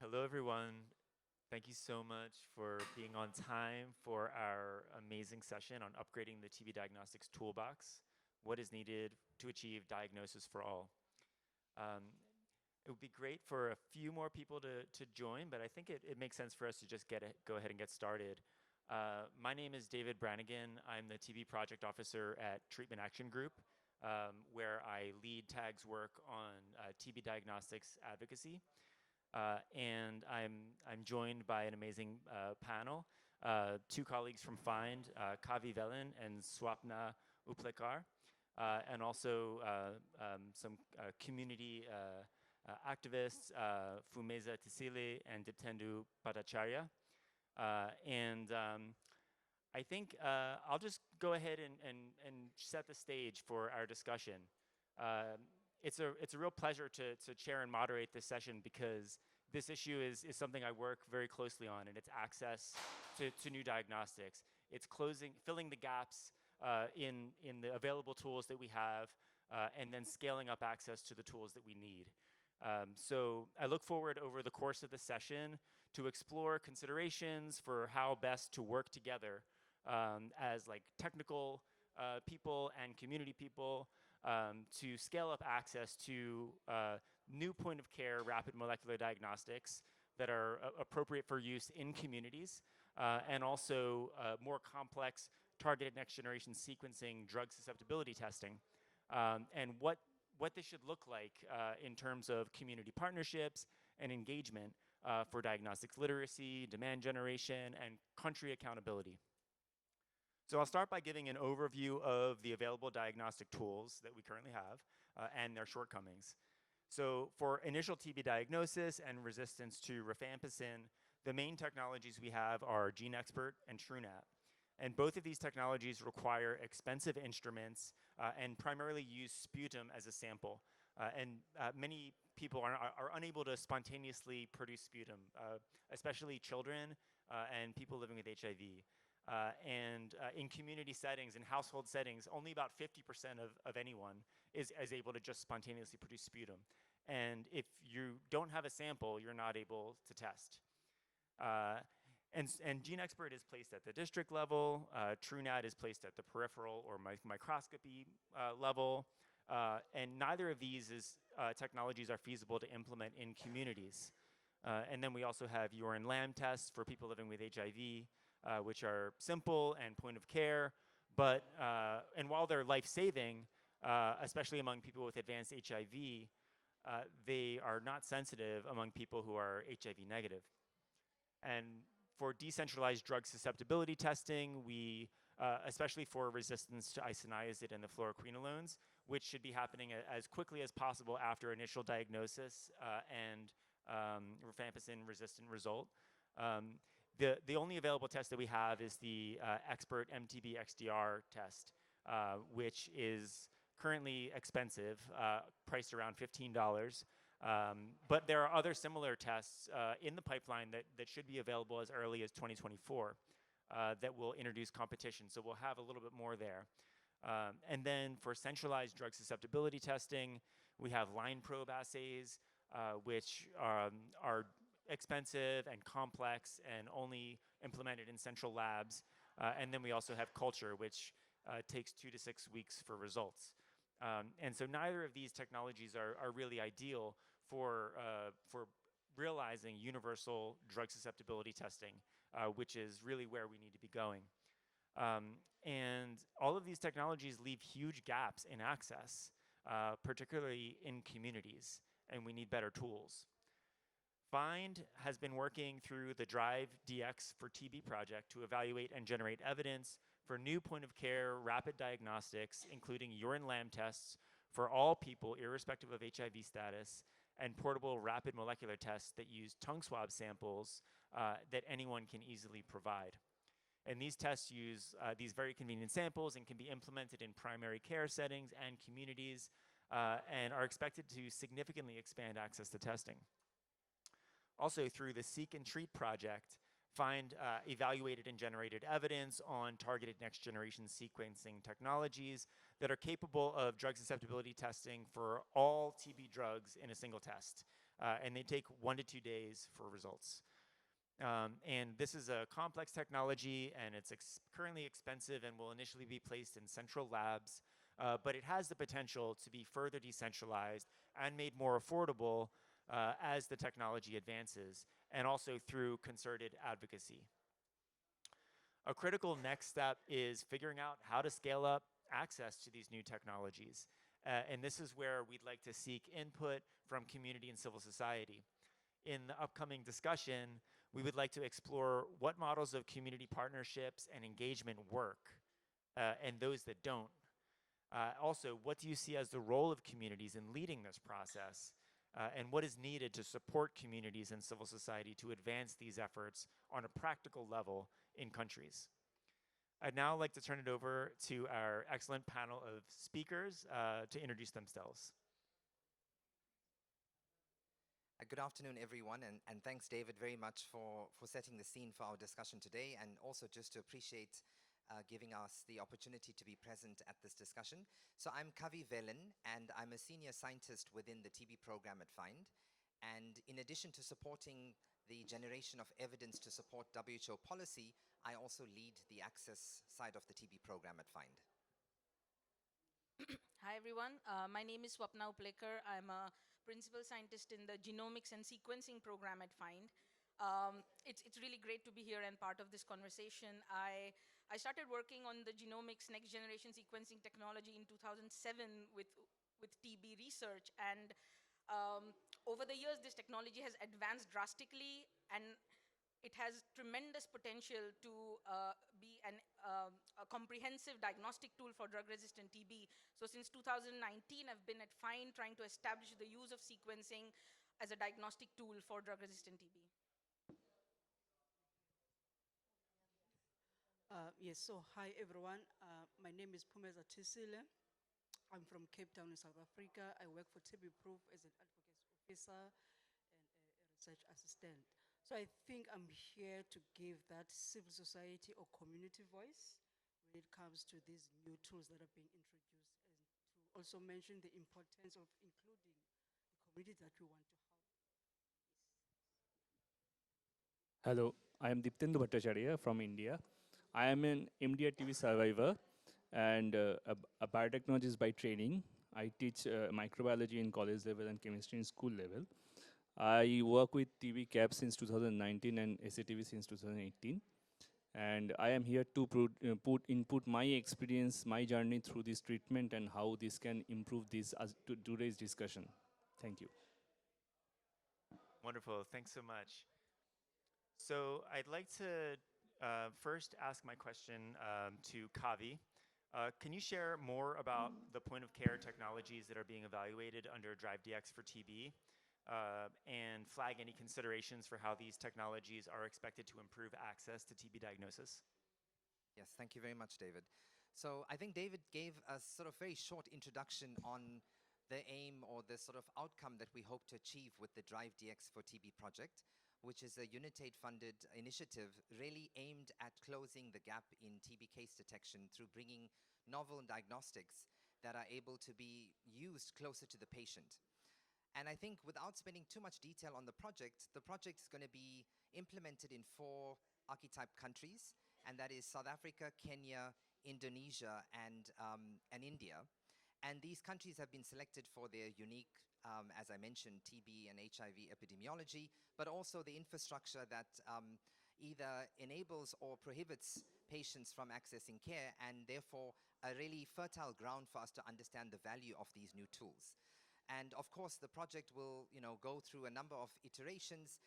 Hello, everyone. Thank you so much for being on time for our amazing session on upgrading the TB diagnostics toolbox. What is needed to achieve diagnosis for all? Um, it would be great for a few more people to join, but I think it makes sense for us to just go ahead and get started. My name is David Brannigan. I'm the TB project officer at Treatment Action Group, where I lead TAG's work on TB diagnostics advocacy. And I'm joined by an amazing panel, two colleagues from FIND, Kavi Velen and Swapna Uplekar, and also some community activists, Fumeza Tisile and Diptendu Bhattacharya. I think I'll just go ahead and set the stage for our discussion. It's a real pleasure to chair and moderate this session because this issue is something I work very closely on, and it's access to new diagnostics. It's filling the gaps in the available tools that we have, and then scaling up access to the tools that we need. So I look forward over the course of the session to explore considerations for how best to work together as like technical people and community people to scale up access to new point of care rapid molecular diagnostics that are appropriate for use in communities, and also more complex targeted next generation sequencing drug susceptibility testing, and what this should look like in terms of community partnerships and engagement for diagnostics literacy, demand generation, and country accountability. So I'll start by giving an overview of the available diagnostic tools that we currently have and their shortcomings. So for initial TB diagnosis and resistance to rifampicin, the main technologies we have are GeneXpert and TrueNat. And both of these technologies require expensive instruments and primarily use sputum as a sample. Many people are unable to spontaneously produce sputum, especially children and people living with HIV. In community settings, in household settings, only about 50% of anyone is able to just spontaneously produce sputum. And if you don't have a sample, you're not able to test. And GeneXpert is placed at the district level. TrueNat is placed at the peripheral or microscopy level. And neither of these technologies are feasible to implement in communities. And then we also have urine lamb tests for people living with HIV, which are simple and point of care, and while they're life-saving, especially among people with advanced HIV, they are not sensitive among people who are HIV negative. And for decentralized drug susceptibility testing, we, especially for resistance to isoniazid and the fluoroquinolones, which should be happening as quickly as possible after initial diagnosis and rifampicin-resistant result. The only available test that we have is the Expert MTB XDR test, which is currently expensive, priced around $15. But there are other similar tests in the pipeline that should be available as early as 2024 that will introduce competition. So we'll have a little bit more there. And then for centralized drug susceptibility testing, we have line probe assays, which are expensive and complex and only implemented in central labs. And then we also have culture, which takes 2 to 6 weeks for results. And so neither of these technologies are really ideal for realizing universal drug susceptibility testing, which is really where we need to be going. And all of these technologies leave huge gaps in access, particularly in communities, and we need better tools. FIND has been working through the Drive DX for TB project to evaluate and generate evidence for new point of care rapid diagnostics, including urine lamb tests for all people irrespective of HIV status, and portable rapid molecular tests that use tongue swab samples that anyone can easily provide. And these tests use these very convenient samples and can be implemented in primary care settings and communities and are expected to significantly expand access to testing. Also, through the Seek and Treat project, FIND evaluated and generated evidence on targeted next-generation sequencing technologies that are capable of drug susceptibility testing for all TB drugs in a single test. and they take 1 to 2 days for results. And this is a complex technology, and it's currently expensive and will initially be placed in central labs, but it has the potential to be further decentralized and made more affordable as the technology advances, and also through concerted advocacy. A critical next step is figuring out how to scale up access to these new technologies. And this is where we'd like to seek input from community and civil society. In the upcoming discussion, we would like to explore what models of community partnerships and engagement work, and those that don't. Also, what do you see as the role of communities in leading this process? And what is needed to support communities and civil society to advance these efforts on a practical level in countries? I'd now like to turn it over to our excellent panel of speakers to introduce themselves. Good afternoon, everyone, and thanks, David, very much for setting the scene for our discussion today, and also just to appreciate giving us the opportunity to be present at this discussion. So I'm Kavi Velen, and I'm a senior scientist within the TB program at FIND. And in addition to supporting the generation of evidence to support WHO policy, I also lead the access side of the TB program at FIND. Hi everyone, my name is Swapna Uplekar. I'm a principal scientist in the genomics and sequencing program at FIND. It's really great to be here and part of this conversation. I started working on the genomics next generation sequencing technology in 2007 with TB research, and over the years this technology has advanced drastically, and it has tremendous potential to be a comprehensive diagnostic tool for drug-resistant TB. So since 2019, I've been at FIND trying to establish the use of sequencing as a diagnostic tool for drug-resistant TB. Yes, so hi everyone. My name is Pumeza Tisile. I'm from Cape Town in South Africa. I work for TB Proof as an advocacy officer and a research assistant. So I think I'm here to give that civil society or community voice when it comes to these new tools that are being introduced, and to also mention the importance of including the community that we want to help. Hello, I am Diptendu Bhattacharya from India. I am an MDR TB survivor and a biotechnologist by training. I teach microbiology in college level and chemistry in school level. I work with TB CAP since 2019 and SATB since 2018. And I am here to input my experience, my journey through this treatment, and how this can improve this as to today's discussion. Thank you. Wonderful, thanks so much. So I'd like to first ask my question to Kavi. Can you share more about the point of care technologies that are being evaluated under DriveDX for TB and flag any considerations for how these technologies are expected to improve access to TB diagnosis? Yes, thank you very much, David. So I think David gave a sort of very short introduction on the aim or the sort of outcome that we hope to achieve with the DriveDX for TB project, which is a Unitate-funded initiative really aimed at closing the gap in TB case detection through bringing novel diagnostics that are able to be used closer to the patient. And I think without spending too much detail on the project is going to be implemented in 4 archetype countries, and that is South Africa, Kenya, Indonesia, and India. And these countries have been selected for their unique, as I mentioned, TB and HIV epidemiology, but also the infrastructure that either enables or prohibits patients from accessing care, and therefore a really fertile ground for us to understand the value of these new tools. And of course, the project will go through a number of iterations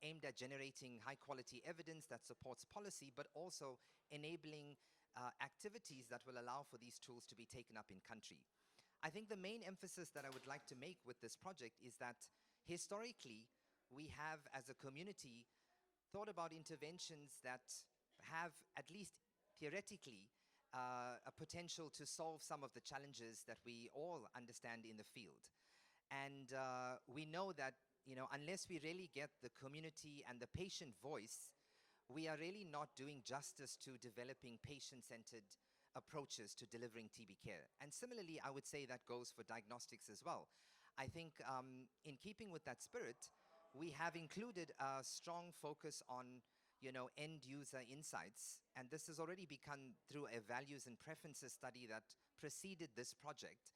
aimed at generating high-quality evidence that supports policy, but also enabling activities that will allow for these tools to be taken up in country. I think the main emphasis that I would like to make with this project is that historically, we have, as a community, thought about interventions that have, at least theoretically, a potential to solve some of the challenges that we all understand in the field. And we know that unless we really get the community and the patient voice, we are really not doing justice to developing patient-centered approaches to delivering TB care. And similarly, I would say that goes for diagnostics as well. I think in keeping with that spirit, we have included a strong focus on end user insights. And this has already begun through a values and preferences study that preceded this project.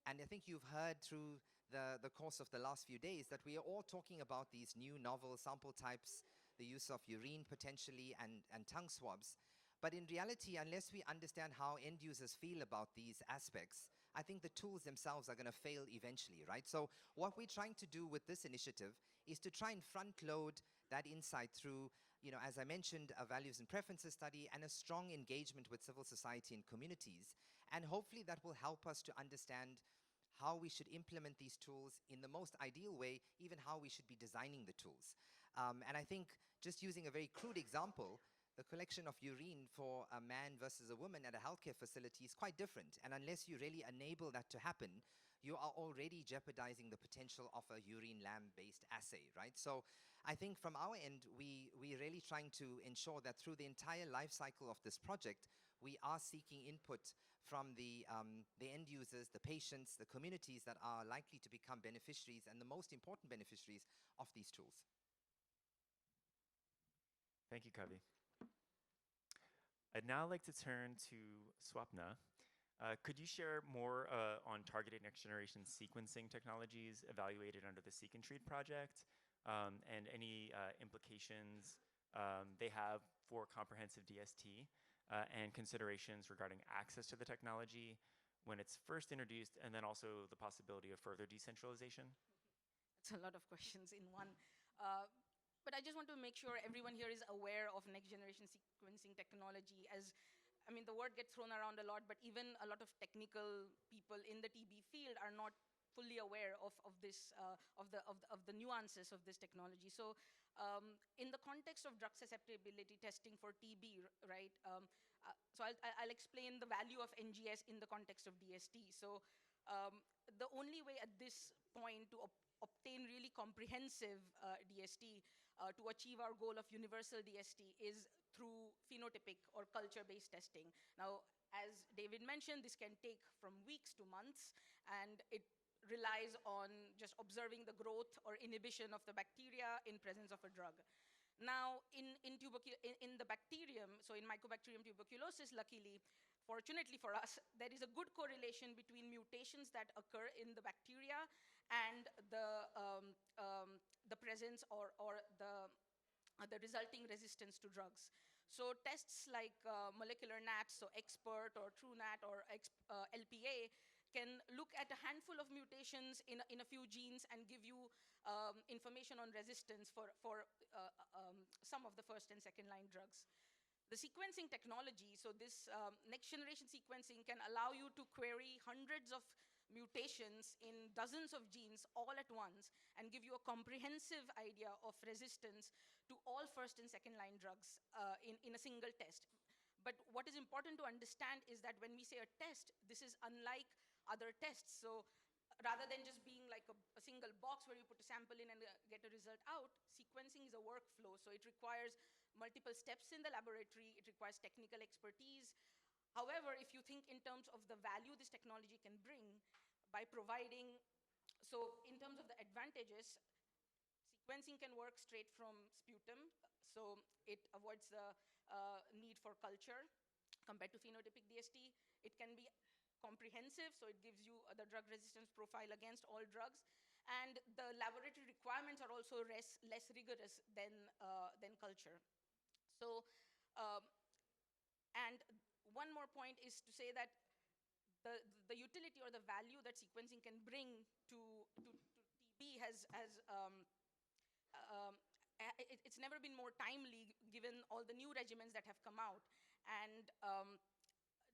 And I think you've heard through the course of the last few days that we are all talking about these new novel sample types, the use of urine potentially, and tongue swabs. But in reality, unless we understand how end users feel about these aspects, I think the tools themselves are going to fail eventually, right? So what we're trying to do with this initiative is to try and front load that insight through, as I mentioned, a values and preferences study and a strong engagement with civil society and communities. And hopefully that will help us to understand how we should implement these tools in the most ideal way, even how we should be designing the tools. And I think just using a very crude example, the collection of urine for a man versus a woman at a healthcare facility is quite different. And unless you really enable that to happen, you are already jeopardizing the potential of a urine lamb-based assay, right? So I think from our end, we're really trying to ensure that through the entire life cycle of this project, we are seeking input from the end users, the patients, the communities that are likely to become beneficiaries and the most important beneficiaries of these tools. Thank you, Kavi. I'd now like to turn to Swapna. Could you share more on targeted next-generation sequencing technologies evaluated under the Seek and Treat project, and any implications they have for comprehensive DST, and considerations regarding access to the technology when it's first introduced, and then also the possibility of further decentralization? It's a lot of questions in one. But I just want to make sure everyone here is aware of next generation sequencing technology. I mean, the word gets thrown around a lot, but even a lot of technical people in the TB field are not fully aware of the nuances of this technology. So in the context of drug susceptibility testing for TB, right, so I'll explain the value of NGS in the context of DST. So the only way at this point to obtain really comprehensive DST to achieve our goal of universal DST is through phenotypic or culture-based testing. Now, as David mentioned, this can take from weeks to months, and it relies on just observing the growth or inhibition of the bacteria in presence of a drug. Now, in the bacterium, so in Mycobacterium tuberculosis, luckily, fortunately for us, there is a good correlation between mutations that occur in the bacteria and the presence or the resulting resistance to drugs. So tests like molecular NAT, so EXPERT or TrueNAT or LPA, can look at a handful of mutations in a few genes and give you information on resistance for some of the first and second line drugs. The sequencing technology, so this next generation sequencing can allow you to query hundreds of mutations in dozens of genes all at once and give you a comprehensive idea of resistance to all first and second line drugs in a single test. But what is important to understand is that when we say a test, this is unlike other tests. So rather than just being like a single box where you put a sample in and get a result out, sequencing is a workflow. So it requires multiple steps in the laboratory. It requires technical expertise. However, if you think in terms of the value this technology can bring by providing, so in terms of the advantages, sequencing can work straight from sputum, so it avoids the need for culture compared to phenotypic DST. It can be comprehensive, so it gives you the drug resistance profile against all drugs. And the laboratory requirements are also less rigorous than culture. So, and one more point is to say that the utility or the value that sequencing can bring to TB it's never been more timely given all the new regimens that have come out. And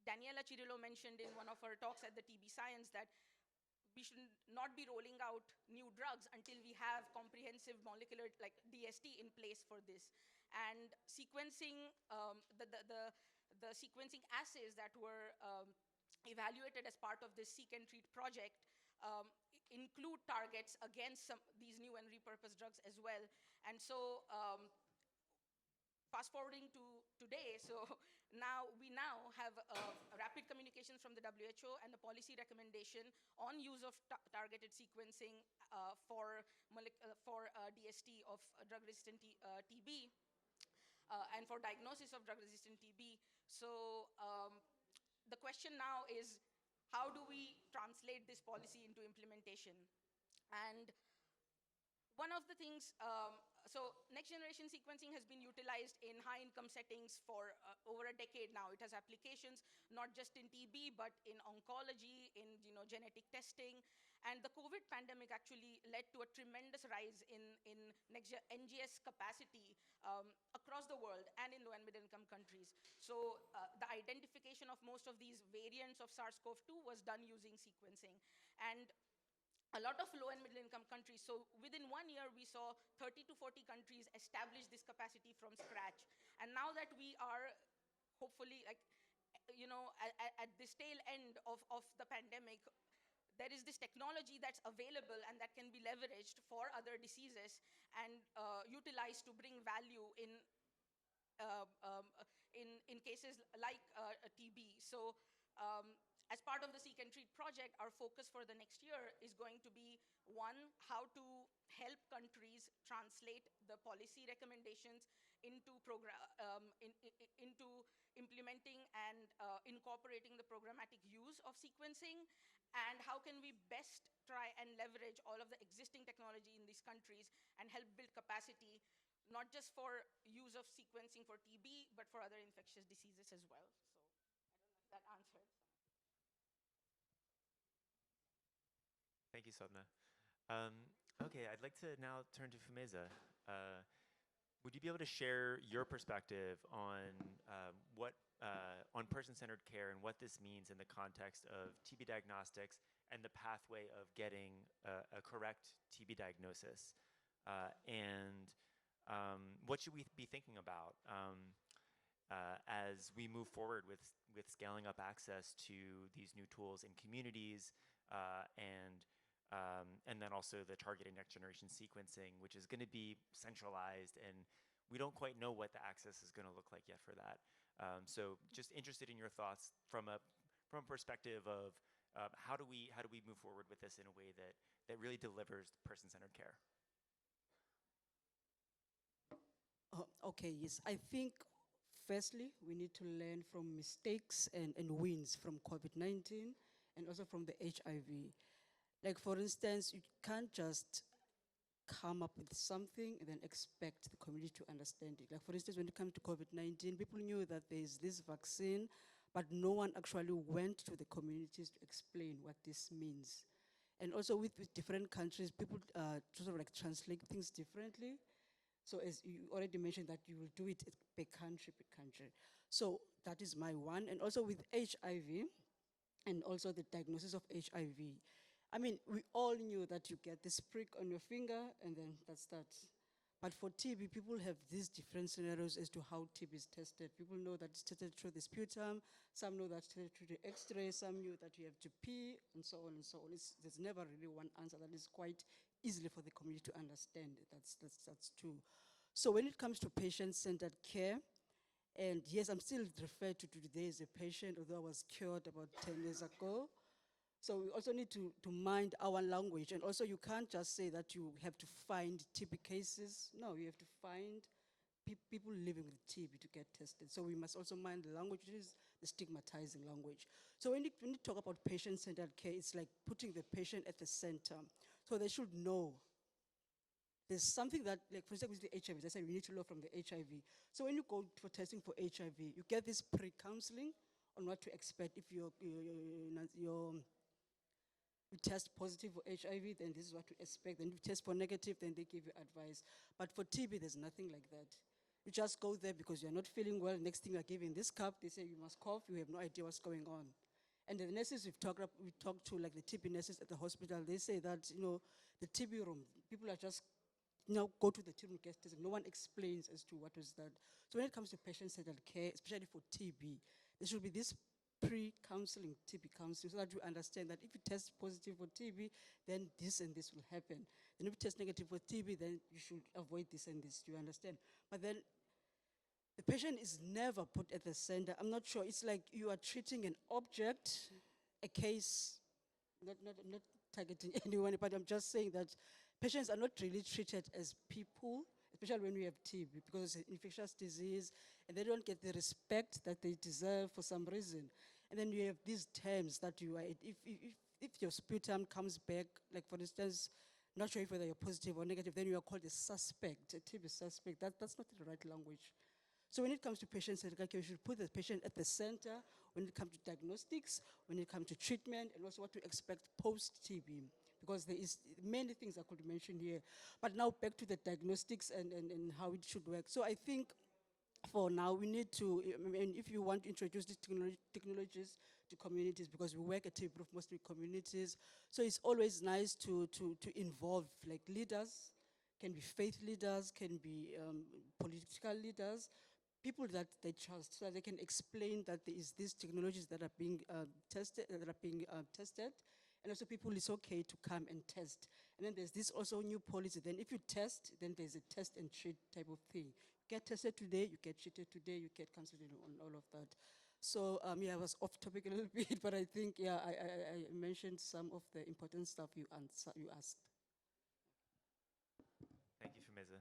Daniela Cirillo mentioned in one of her talks at the TB Science that we should not be rolling out new drugs until we have comprehensive molecular, like DST, in place for this. And sequencing, the sequencing assays that were evaluated as part of this Seek and Treat project include targets against these new and repurposed drugs as well. And so fast forwarding to today, so we now have rapid communications from the WHO and a policy recommendation on use of targeted sequencing for DST of drug-resistant TB and for diagnosis of drug-resistant TB. So the question now is, how do we translate this policy into implementation? And one of the things, so next generation sequencing has been utilized in high income settings for over a decade now. It has applications not just in TB, but in oncology, in genetic testing. And the COVID pandemic actually led to a tremendous rise in NGS capacity across the world and in low and middle income countries. So the identification of most of these variants of SARS-CoV-2 was done using sequencing. And a lot of low and middle income countries. So within 1 year, we saw 30 to 40 countries establish this capacity from scratch. And now that we are hopefully at this tail end of the pandemic, there is this technology that's available and that can be leveraged for other diseases and utilized to bring value in cases like TB. So as part of the Seek and Treat project, our focus for the next year is going to be, one, how to help countries translate the policy recommendations into implementing and incorporating the programmatic use of sequencing, and how can we best try and leverage all of the existing technology in these countries and help build capacity, not just for use of sequencing for TB, but for other infectious diseases as well. So I don't know if that answered. Thank you, Swapna. Okay, I'd like to now turn to Fumeza. Would you be able to share your perspective on on person-centered care and what this means in the context of TB diagnostics and the pathway of getting a correct TB diagnosis? And what should we be thinking about as we move forward with scaling up access to these new tools in communities and then also the targeted next generation sequencing, which is going to be centralized, and we don't quite know what the access is going to look like yet for that. So just interested in your thoughts from a perspective of how do we move forward with this in a way that really delivers person-centered care? Okay, yes. I think firstly, we need to learn from mistakes and wins from COVID-19 and also from the HIV. Like, for instance, you can't just come up with something and then expect the community to understand it. Like, for instance, when it comes to COVID-19, people knew that there is this vaccine, but no one actually went to the communities to explain what this means. And also with different countries, people sort of like translate things differently. So as you already mentioned that you will do it per country. So that is my one. And also with HIV and also the diagnosis of HIV. I mean, we all knew that you get this prick on your finger and then that's that. But for TB, people have these different scenarios as to how TB is tested. People know that it's tested through the sputum, some know that it's tested through the x-ray, some knew that you have to pee, and so on and so on. There's never really one answer that is quite easily for the community to understand. That's true. So when it comes to patient-centered care, and yes, I'm still referred to today as a patient, although I was cured about 10 years ago. So we also need to mind our language. And also you can't just say that you have to find TB cases. No, you have to find people living with TB to get tested. So we must also mind the language, which is the stigmatizing language. So when you talk about patient-centered care, it's like putting the patient at the center. So they should know. There's something that, like for example, with the HIV, I said we need to learn from the HIV. So when you go for testing for HIV, you get this pre-counseling on what to expect. If you test positive for HIV, then this is what to expect. Then if you test for negative, then they give you advice. But for TB, there's nothing like that. You just go there because you're not feeling well. Next thing you're given this cup, they say you must cough. You have no idea what's going on. And the nurses we talked to, like the TB nurses at the hospital, they say that, the TB room, people are just, go to the TB room, get tested. No one explains as to what was that. So when it comes to patient-centered care, especially for TB, there should be this pre-counseling, TB counseling, so that you understand that if you test positive for TB, then this and this will happen. Then if you test negative for TB, then you should avoid this and this, do you understand? But then the patient is never put at the center. I'm not sure. It's like you are treating an object, a case, not targeting anyone, but I'm just saying that patients are not really treated as people, especially when we have TB, because it's an infectious disease, and they don't get the respect that they deserve for some reason. And then you have these terms that you are, if your sputum comes back, like for instance, not sure if whether you're positive or negative, then you are called a suspect, a TB suspect. That's not the right language. So when it comes to patient centered care, we should put the patient at the center when it comes to diagnostics, when it comes to treatment, and also what to expect post-TB. Because there is many things I could mention here. But now back to the diagnostics and how it should work. So I think for now, we need to, I mean, if you want to introduce these technologies to communities, because we work at TB mostly communities, so it's always nice to involve like leaders, can be faith leaders, can be political leaders, people that they trust, so that they can explain that there is these technologies that are being tested, and also people, it's okay to come and test. And then there's this also new policy. Then if you test, then there's a test and treat type of thing. Get tested today, you get treated today, you get counseling on all of that. So yeah, I was off topic a little bit, but I think yeah, I mentioned some of the important stuff you asked. Thank you, Fumeza.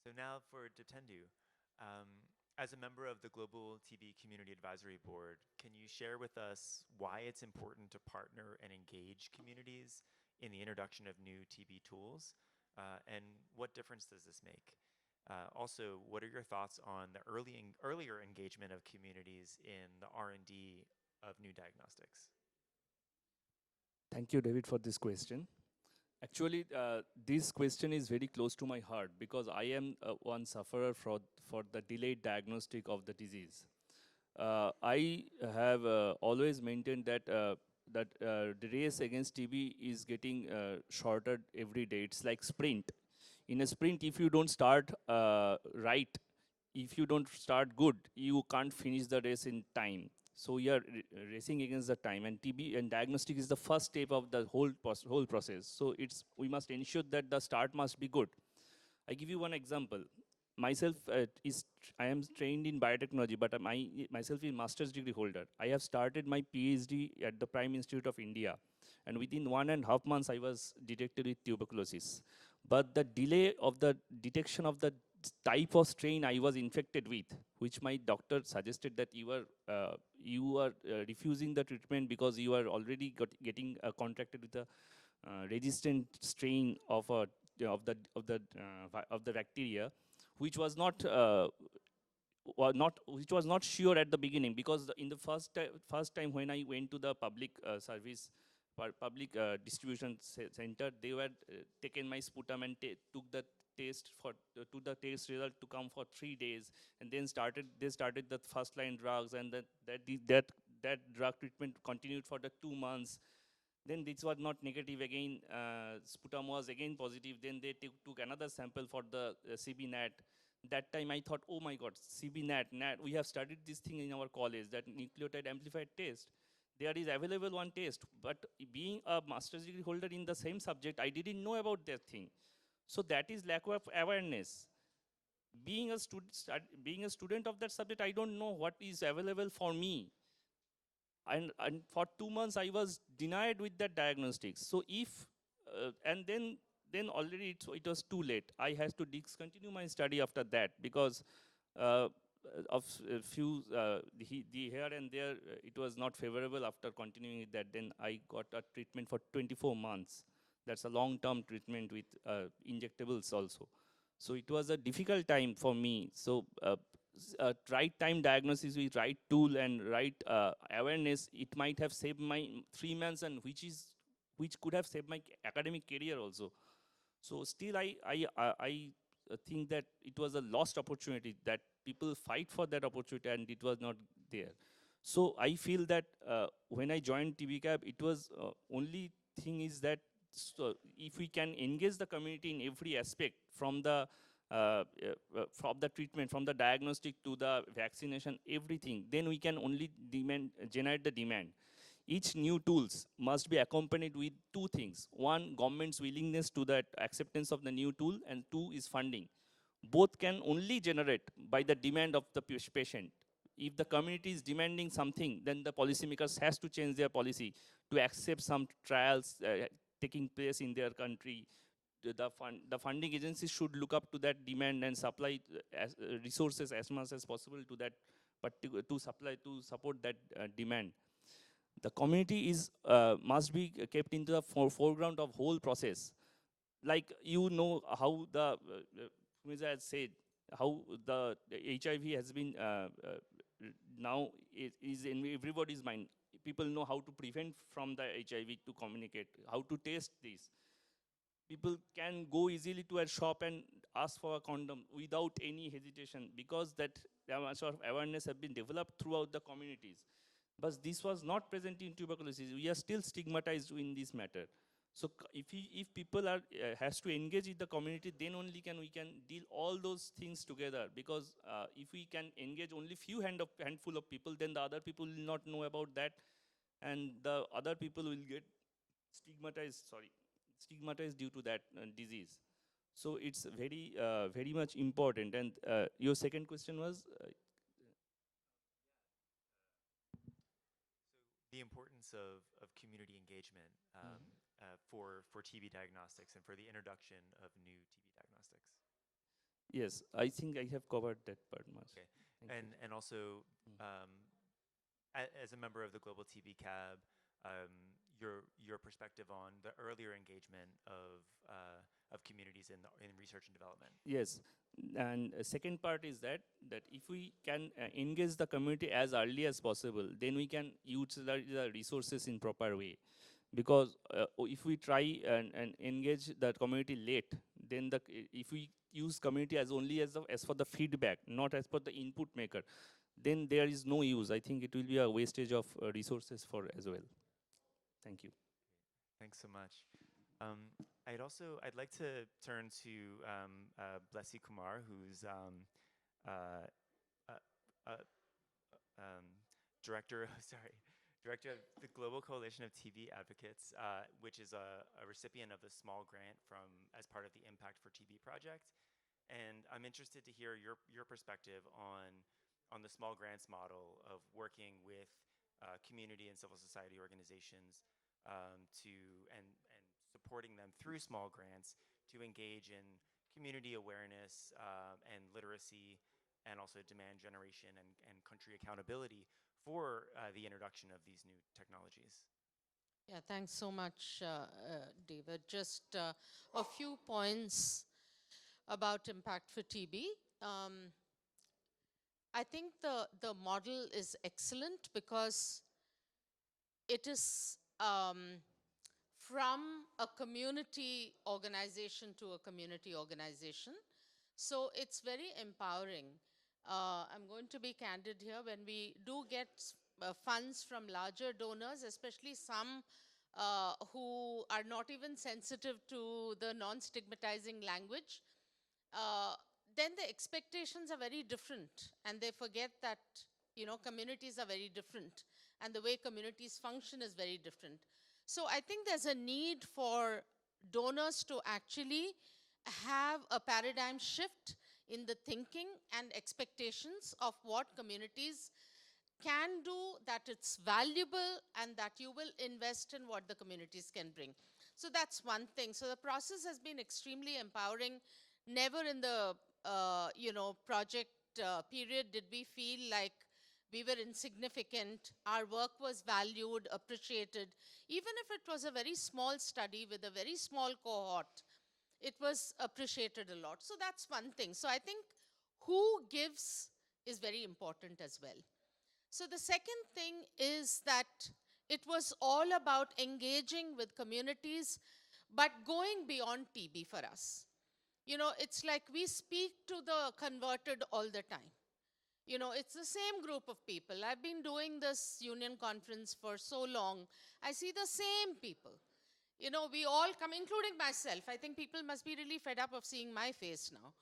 So now for Ditendu. As a member of the Global TB Community Advisory Board, can you share with us why it's important to partner and engage communities in the introduction of new TB tools? And what difference does this make? Also, what are your thoughts on the earlier engagement of communities in the R&D of new diagnostics? Thank you, David, for this question. Actually, this question is very close to my heart because I am one sufferer for the delayed diagnostic of the disease. I have always maintained that the race against TB is getting shorter every day. It's like sprint. In a sprint, if you don't start right, if you don't start good, you can't finish the race in time. So we are racing against the time, and TB and diagnostic is the first step of the whole process. So we must ensure that the start must be good. I give you one example. Myself I am trained in biotechnology, but myself is master's degree holder. I have started my PhD at the Prime Institute of India, and within 1.5 months I was detected with tuberculosis. But the delay of the detection of the type of strain I was infected with, which my doctor suggested that you are refusing the treatment because you are already getting contracted with a resistant strain of the bacteria, which was not which was not sure at the beginning, because in the first time when I went to the public public distribution center, they were taken my sputum and took the test took the test result to come for 3 days, and then they started the first line drugs, and that drug treatment continued for the 2 months. Then this was not negative again, sputum was again positive. Then they took another sample for the CB-NAT. That time I thought, oh my God, CB-NAT, we have studied this thing in our college, that nucleotide amplified test. There is available one test, but being a master's degree holder in the same subject, I didn't know about that thing. So that is lack of awareness. Being a student of that subject, I don't know what is available for me. And for 2 months I was denied with that diagnostics. So and then already it was too late. I had to discontinue my study after that, because of a few here and there it was not favorable. After continuing with that, then I got a treatment for 24 months. That's a long-term treatment with injectables also. So it was a difficult time for me. So right time diagnosis with right tool and right awareness, it might have saved my 3 months, and which could have saved my academic career also. So still I think that it was a lost opportunity, that people fight for that opportunity and it was not there. So I feel that when I joined TBCAP, it was only thing is that, so if we can engage the community in every aspect, from the treatment, from the diagnostic to the vaccination, everything, then we can only generate the demand. Each new tools must be accompanied with 2 things. One, government's willingness to that acceptance of the new tool, and 2 is funding. both can only generate by the demand of the patient. If the community is demanding something, then the policymakers has to change their policy to accept some trials taking place in their country. The funding agencies should look up to that demand and supply resources as much as possible to that particular to support that demand. The community is must be kept into the foreground of whole process. Like how the Fumiza has said, how the HIV has been now is in everybody's mind. People know how to prevent from the HIV, to communicate, how to test this. People can go easily to a shop and ask for a condom without any hesitation, because that sort of awareness have been developed throughout the communities. But this was not present in tuberculosis. We are still stigmatized in this matter. So if people are has to engage with the community, then only we can deal all those things together. Because if we can engage only handful of people, then the other people will not know about that, and the other people will get stigmatized due to that disease. So it's very much important. And your second question was The importance of community engagement for TB diagnostics and for the introduction of new TB diagnostics. yes, I think I have covered that part much. Okay, Thank you. and also as a member of the Global TB CAB, your perspective on the earlier engagement of communities in research and development. Yes, and second part is that if we can engage the community as early as possible, then we can utilize the resources in proper way. Because if we try and engage the community late, then if we use community as only as for the feedback, not as per the input maker, then there is no use. I think it will be a wastage of resources for as well. Thank you. Thanks so much. I'd like to turn to Blessy Kumar, who's director director of the Global Coalition of TB Advocates, which is a recipient of the small grant as part of the Impact for TB project. And I'm interested to hear your perspective on the small grants model of working with community and civil society organizations and supporting them through small grants to engage in community awareness and literacy, and also demand generation and country accountability for the introduction of these new technologies. Yeah, thanks so much, David. Just a few points about Impact for TB. I think the model is excellent because it is from a community organization to a community organization. So it's very empowering. I'm going to be candid here. When we do get funds from larger donors, especially some who are not even sensitive to the non-stigmatizing language, then the expectations are very different, and they forget that communities are very different, and the way communities function is very different. So I think there's a need for donors to actually have a paradigm shift in the thinking and expectations of what communities can do, that it's valuable, and that you will invest in what the communities can bring. So that's one thing. So the process has been extremely empowering. Never in the project period did we feel like we were insignificant. Our work was valued, appreciated. Even if it was a very small study with a very small cohort, it was appreciated a lot. So that's one thing. So I think who gives is very important as well. So the second thing is that it was all about engaging with communities, but going beyond TB for us. It's like we speak to the converted all the time. It's the same group of people. I've been doing this union conference for so long. I see the same people. We all come, including myself. I think people must be really fed up of seeing my face now.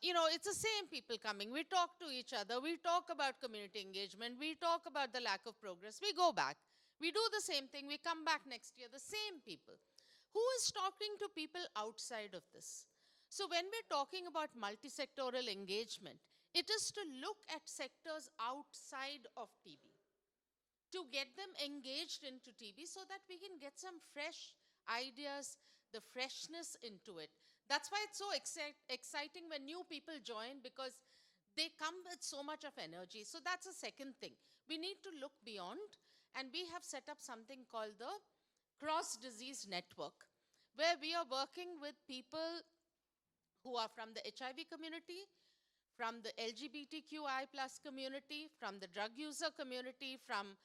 It's the same people coming. We talk to each other. We talk about community engagement. We talk about the lack of progress. We go back. We do the same thing. We come back next year, the same people. Who is talking to people outside of this? So when we're talking about multi-sectoral engagement, it is to look at sectors outside of TB, to get them engaged into TB so that we can get some fresh ideas, the freshness into it. That's why it's so exciting when new people join, because they come with so much of energy. So that's the second thing. We need to look beyond, and we have set up something called the Cross Disease Network, where we are working with people who are from the HIV community, from the LGBTQI plus community, from the drug user community, from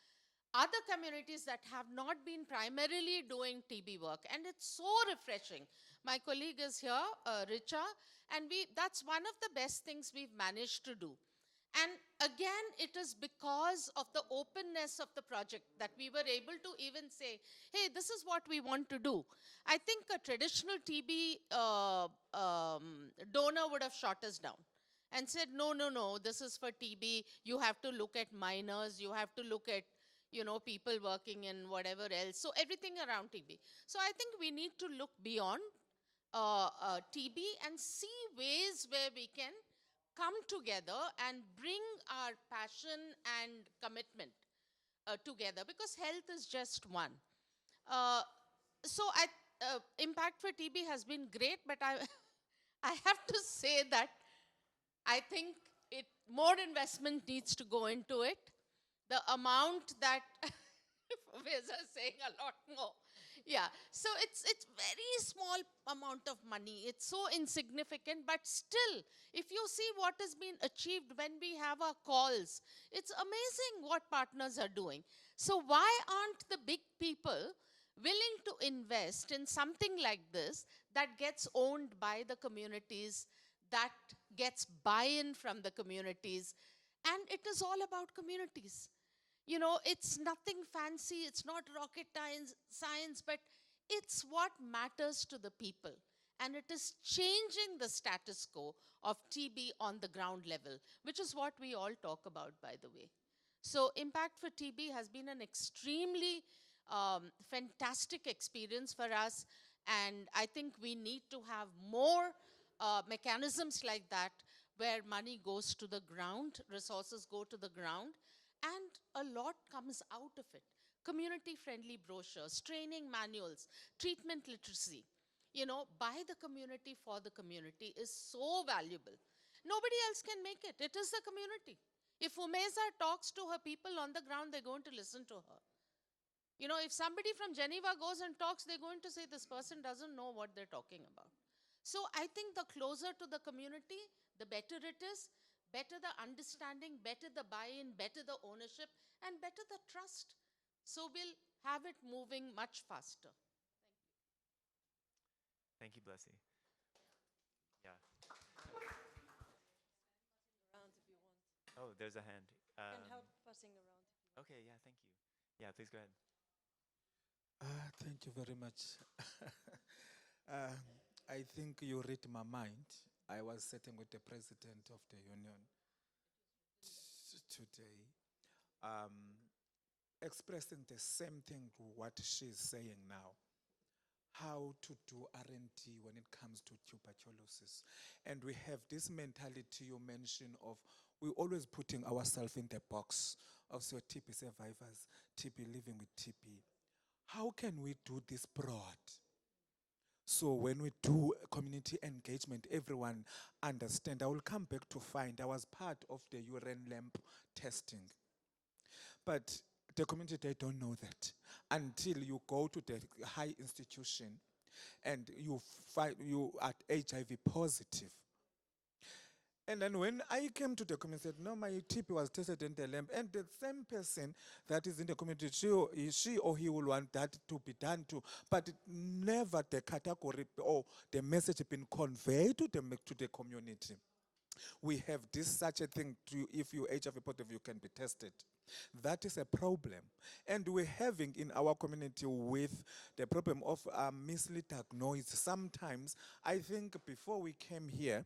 other communities that have not been primarily doing TB work. And it's so refreshing. My colleague is here, Richa, and that's one of the best things we've managed to do. And again, it is because of the openness of the project that we were able to even say, hey, this is what we want to do. I think a traditional TB donor would have shot us down and said, no, no, no, this is for TB. You have to look at minors. You have to look at, you know, people working in whatever else. So everything around TB. So I think we need to look beyond TB and see ways where we can come together and bring our passion and commitment together, because health is just one. Uh, so Impact for TB has been great, but I have to say that I think more investment needs to go into it. The amount that Vesa is saying a lot more. Yeah, so it's very small amount of money. It's so insignificant, but still, if you see what has been achieved when we have our calls, it's amazing what partners are doing. So why aren't the big people willing to invest in something like this that gets owned by the communities, that gets buy-in from the communities, and it is all about communities. You know, it's nothing fancy, it's not rocket science, but it's what matters to the people. And it is changing the status quo of TB on the ground level, which is what we all talk about, by the way. So Impact for TB has been an extremely fantastic experience for us. And I think we need to have more mechanisms like that, where money goes to the ground, resources go to the ground, and a lot comes out of it. Community-friendly brochures, training manuals, treatment literacy, you know, by the community for the community is so valuable. Nobody else can make it. It is the community. If Umeza talks to her people on the ground, they're going to listen to her. You know, if somebody from Geneva goes and talks, they're going to say this person doesn't know what they're talking about. So I think the closer to the community, the better it is, better the understanding, better the buy-in, better the ownership, and better the trust. So we'll have it moving much faster. Thank you, Blessy. Yeah. Around if you want. Oh, there's a hand. Can help passing around. Okay, yeah, thank you. Yeah, please go ahead. Thank you very much. uh, I think you read my mind. I was sitting with the president of the union today, expressing the same thing to what she's saying now. How to do R&D when it comes to tuberculosis. And we have this mentality you mentioned of we're always putting ourselves in the box of so TB survivors, TB living with TB. How can we do this broad? So when we do community engagement, everyone understand. I will come back to find I was part of the urine lamp testing. But the community, they don't know that until you go to the high institution and you find you are HIV positive. And then when I came to the community, said, no, my TB was tested in the lamp. And the same person that is in the community, she or he will want that to be done too. But never the category or the message been conveyed to the community. We have this such a thing to, if you HIV positive, you can be tested. That is a problem. And we're having in our community with the problem of misdiagnosis. Sometimes, I think before we came here,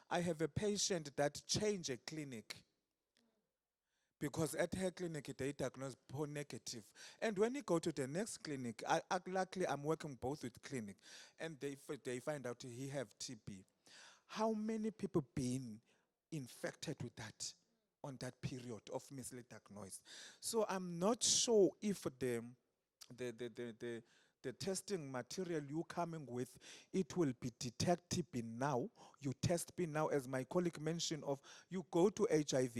I have a patient that changed a clinic because at her clinic they diagnosed poor negative. And when you go to the next clinic, luckily I'm working both with clinic, and they find out he have TB. how many people been infected with that on that period of mislead diagnosis? So I'm not sure if the, the, the, the, the testing material you coming with, it will be detect TB now. You test B now, as my colleague mentioned, of you go to HIV,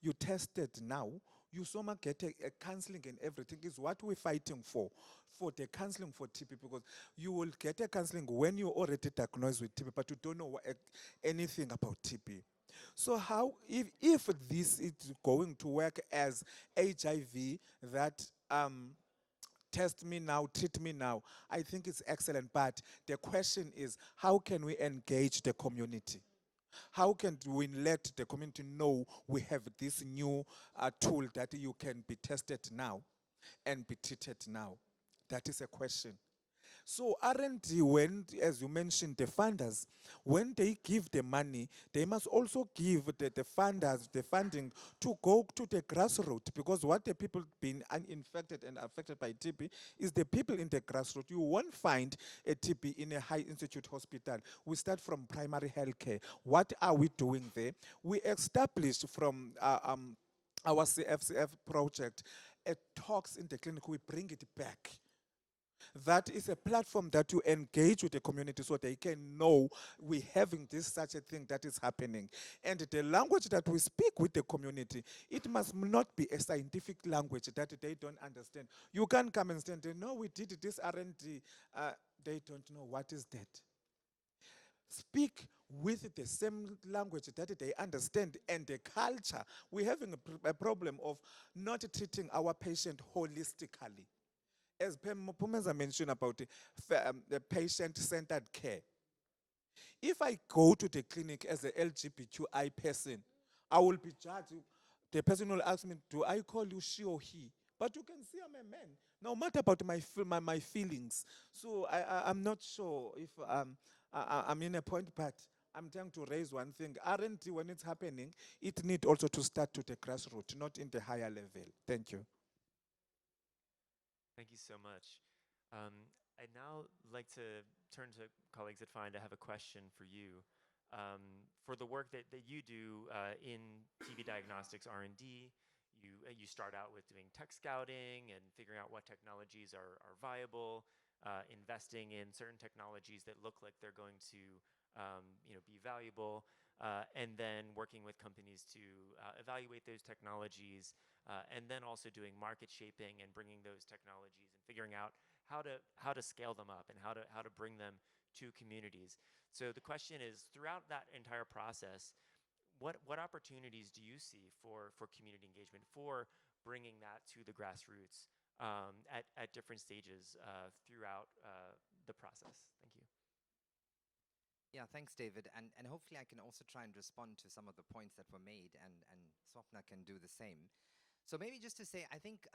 you test it now, you soma get a counseling and everything is what we're fighting for the counseling for TB, because you will get a counseling when you're already diagnosed with TB, but you don't know anything about TB. So how, if this is going to work as HIV, that test me now, treat me now, I think it's excellent. But the question is, how can we engage the community? How can we let the community know we have this new tool that you can be tested now and be treated now? That is a question. So R&D, when, as you mentioned, the funders, when they give the money, they must also give the funders the funding to go to the grassroots, because what the people being infected and affected by TB is the people in the grassroots. You won't find a TB in a high institute hospital. We start from primary health care. What are we doing there? We established from our CFCF project a talks in the clinic. We bring it back. That is a platform that you engage with the community so they can know we're having this such a thing that is happening. And the language that we speak with the community, it must not be a scientific language that they don't understand. You can't come and stand there, no, we did this R&D. They don't know what is that. Speak with the same language that they understand and the culture. We're having a problem of not treating our patient holistically. As Pumeza mentioned about the patient-centered care. If I go to the clinic as a LGBTQI person, I will be judged. The person will ask me, do I call you she or he? But you can see I'm a man. No matter about my feelings. So I'm not sure if I'm in a point, but I'm trying to raise one thing. R&D, when it's happening, it need also to start to the grassroots, not in the higher level. Thank you. Thank you so much. I'd now like to turn to colleagues at Find. I have a question for you. For the work that you do in TB diagnostics R&D, you start out with doing tech scouting and figuring out what technologies are viable, investing in certain technologies that look like they're going to be valuable, and then working with companies to evaluate those technologies, and then also doing market shaping and bringing those technologies and figuring out how to scale them up and how to bring them to communities. So the question is, throughout that entire process, what opportunities do you see for community engagement, for bringing that to the grassroots at different stages throughout the process? Thank you. Yeah, thanks, David. And hopefully I can also try and respond to some of the points that were made, and Swapna can do the same. So maybe just to say, I think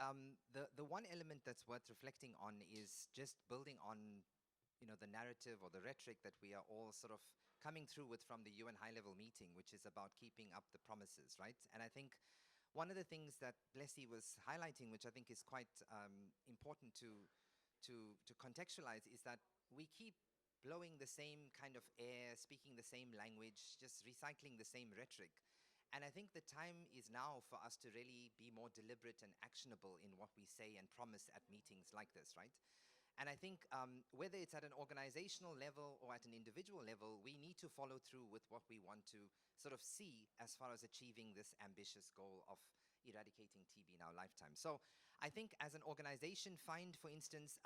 the one element that's worth reflecting on is just building on the narrative or the rhetoric that we are all sort of coming through with from the UN high-level meeting, which is about keeping up the promises, right? And I think one of the things that Blessy was highlighting, which I think is quite important to contextualize, is that we keep blowing the same kind of air, speaking the same language, just recycling the same rhetoric. And I think the time is now for us to really be more deliberate and actionable in what we say and promise at meetings like this, right? And I think whether it's at an organizational level or at an individual level, we need to follow through with what we want to sort of see as far as achieving this ambitious goal of eradicating TB in our lifetime. So I think as an organization, FIND, for instance,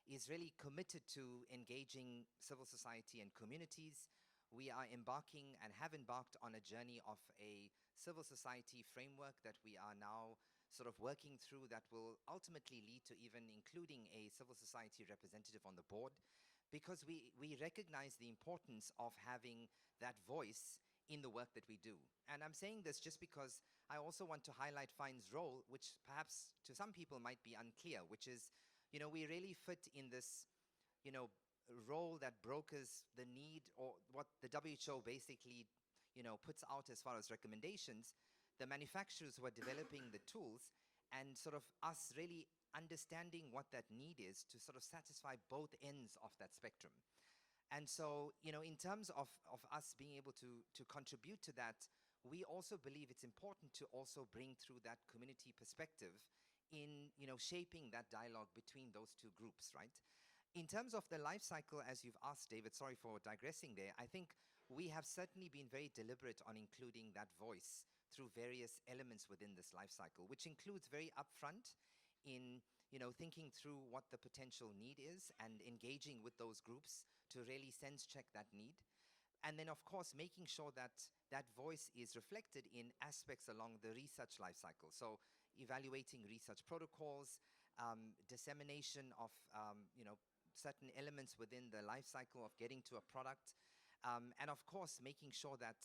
is really committed to engaging civil society and communities. We are embarking and have embarked on a journey of a civil society framework that we are now sort of working through, that will ultimately lead to even including a civil society representative on the board, because we recognize the importance of having that voice in the work that we do. And I'm saying this just because I also want to highlight FIND's role, which perhaps to some people might be unclear, which is, we really fit in this, role that brokers the need, or what the WHO basically, puts out as far as recommendations, the manufacturers who are developing the tools, and sort of us really understanding what that need is to sort of satisfy both ends of that spectrum. And so, in terms of us being able to contribute to that, we also believe it's important to also bring through that community perspective in, shaping that dialogue between those two groups, right? In terms of the life cycle, as you've asked, David, sorry for digressing there, I think we have certainly been very deliberate on including that voice through various elements within this life cycle, which includes very upfront in thinking through what the potential need is and engaging with those groups to really sense check that need. And then, of course, making sure that that voice is reflected in aspects along the research life cycle. So evaluating research protocols, dissemination of certain elements within the life cycle of getting to a product, and of course, making sure that,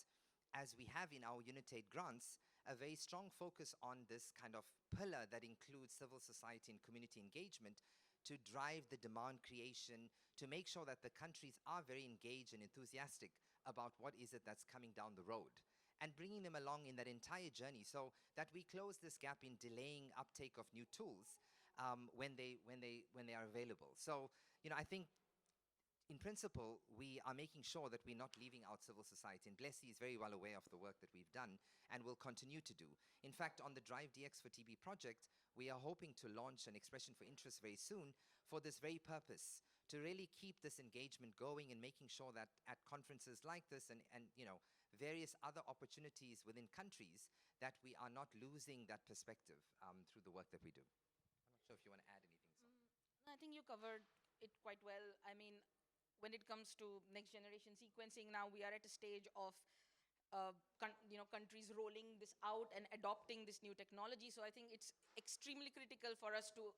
as we have in our UNITAID grants, a very strong focus on this kind of pillar that includes civil society and community engagement to drive the demand creation, to make sure that the countries are very engaged and enthusiastic about what is it that's coming down the road, and bringing them along in that entire journey so that we close this gap in delaying uptake of new tools when they are available. So, I think in principle, we are making sure that we're not leaving out civil society. And Blessy is very well aware of the work that we've done and will continue to do. In fact, on the Drive DX for TB project, we are hoping to launch an expression for interest very soon for this very purpose, to really keep this engagement going and making sure that at conferences like this and various other opportunities within countries, that we are not losing that perspective through the work that we do. I'm not sure if you want to add anything. I think you covered it quite well. I mean, when it comes to next generation sequencing, now we are at a stage of countries rolling this out and adopting this new technology. So I think it's extremely critical for us to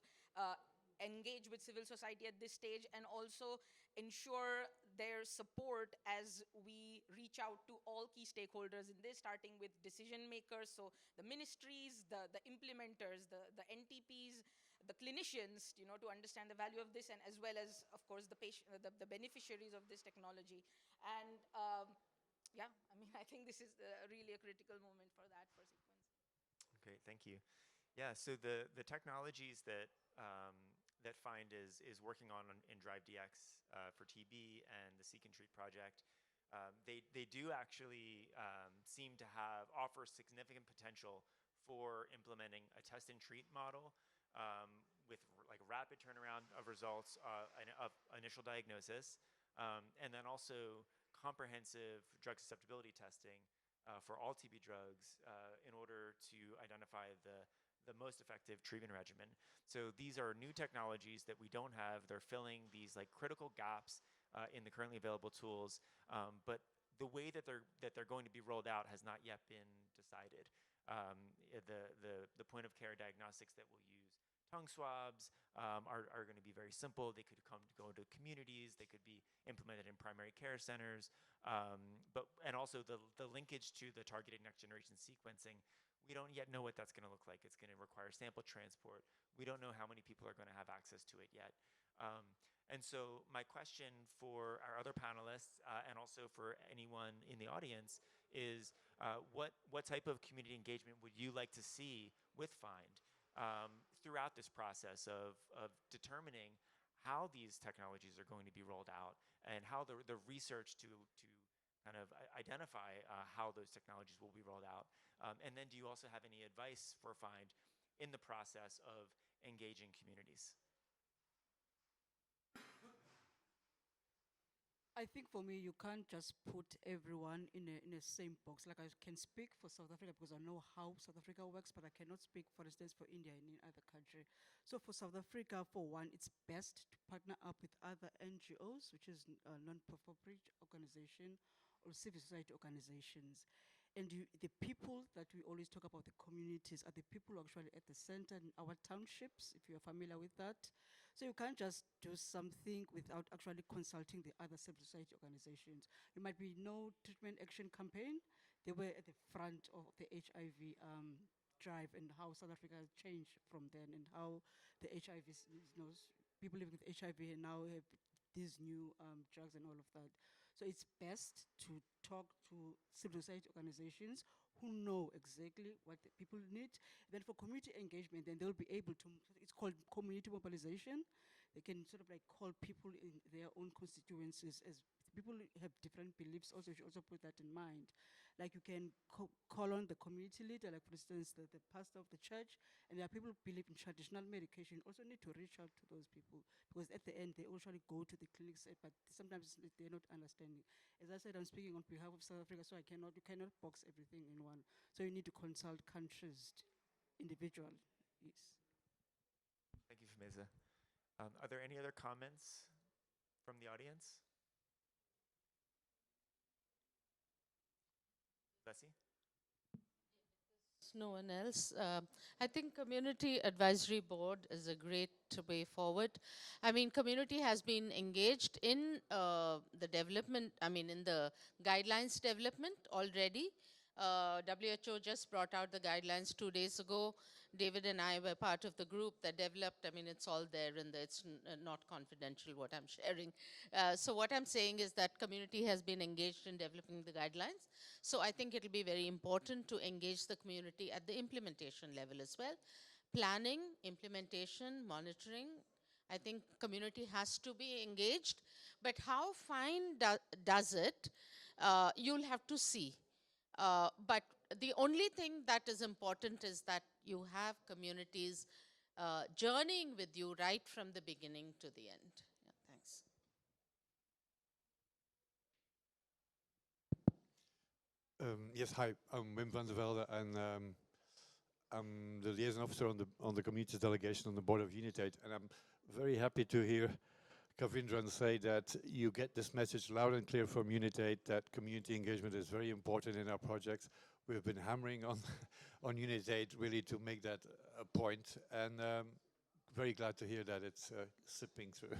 engage with civil society at this stage and also ensure their support as we reach out to all key stakeholders in this, starting with decision makers, so the ministries, the implementers, the NTPs, the clinicians, to understand the value of this, and as well as, of course, the patient, the beneficiaries of this technology. And yeah, I mean, I think this is really a critical moment for that, for sequencing. Great, thank you. Yeah, so the technologies that that FIND is working on in Drive DX for TB and the Seek and Treat project, they do actually seem to offer significant potential for implementing a test and treat model with like rapid turnaround of results of initial diagnosis, and then also comprehensive drug susceptibility testing for all TB drugs in order to identify the most effective treatment regimen. So these are new technologies that we don't have. They're filling these like critical gaps in the currently available tools, but the way that they're going to be rolled out has not yet been decided. The point of care diagnostics that will use tongue swabs are going to be very simple. They could go to communities. They could be implemented in primary care centers. And also the linkage to the targeted next generation sequencing, we don't yet know what that's going to look like. It's going to require sample transport. We don't know how many people are going to have access to it yet. And so my question for our other panelists and also for anyone in the audience is what type of community engagement would you like to see with FIND throughout this process of determining how these technologies are going to be rolled out and how the research to kind of identify how those technologies will be rolled out. And then do you also have any advice for FIND in the process of engaging communities? I think for me, you can't just put everyone in a same box. Like I can speak for South Africa because I know how South Africa works, but I cannot speak, for instance, for India and in other country. So for South Africa, for one, it's best to partner up with other NGOs, which is non-profit organization or civil society organizations. And the people that we always talk about, the communities, are the people actually at the center in our townships, if you're familiar with that. So you can't just do something without actually consulting the other civil society organizations. There might be no treatment action campaign. They were at the front of the HIV drive and how South Africa has changed from then and how the HIV, people living with HIV and now have these new drugs and all of that. So it's best to talk to civil society organizations who know exactly what the people need. Then for community engagement, then they'll be able to, it's called community mobilization. they can sort of like call people in their own constituencies. As people have different beliefs, also you should also put that in mind. Like you can call on the community leader, like for instance, the pastor of the church, and there are people who believe in traditional medication. Also need to reach out to those people, because at the end they usually go to the clinics, but sometimes they're not understanding. As I said, I'm speaking on behalf of South Africa, so you cannot box everything in one. So you need to consult countries individual. Yes. Thank you, Fumeza. Are there any other comments from the audience? Bessie? No one else. I think Community Advisory Board is a great way forward. I mean, community has been engaged in the development, I mean, in the guidelines development already. WHO just brought out the guidelines 2 days ago. David and I were part of the group that developed. I mean, it's all there and it's not confidential what I'm sharing. So what I'm saying is that community has been engaged in developing the guidelines. So I think it'll be very important to engage the community at the implementation level as well. Planning, implementation, monitoring. I think community has to be engaged, but how fine does it? You'll have to see. But the only thing that is important is that you have communities journeying with you right from the beginning to the end. Yeah, thanks. Yes, hi, I'm Wim van der Velde, and I'm the liaison officer on the communities delegation on the board of Unitate, and I'm very happy to hear Kavindran say that you get this message loud and clear from Unitate that community engagement is very important in our projects. We've been hammering on on Unitate really to make that a point, and very glad to hear that it's slipping through.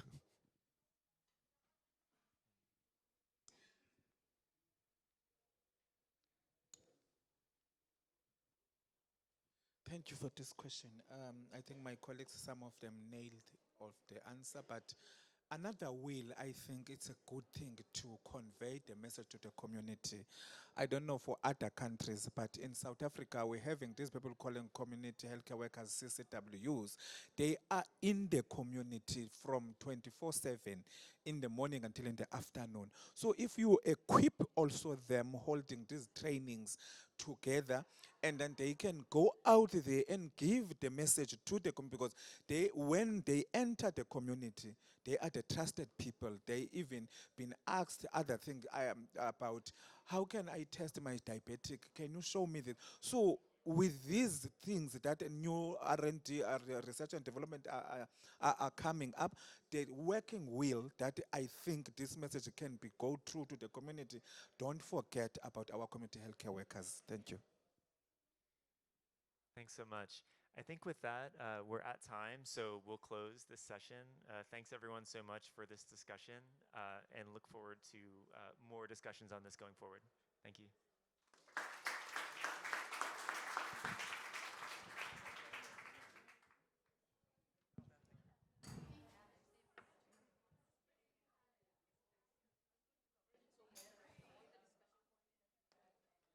Thank you for this question. I think my colleagues, some of them nailed of the answer, but another will, I think it's a good thing to convey the message to the community. I don't know for other countries, but in South Africa, we're having these people calling community healthcare workers CCWs. They are in the community from 24/7 in the morning until in the afternoon. So if you equip also them holding these trainings together, and then they can go out there and give the message to the community, because when they enter the community, they are the trusted people. They even been asked other things about how can I test my diabetic? Can you show me that? So with these things that new R&D, research and development are coming up, the working will that I think this message can be go through to the community. Don't forget about our community healthcare workers. Thank you. Thanks so much. I think with that, we're at time, so we'll close this session. Thanks everyone so much for this discussion, and look forward to more discussions on this going forward. Thank you.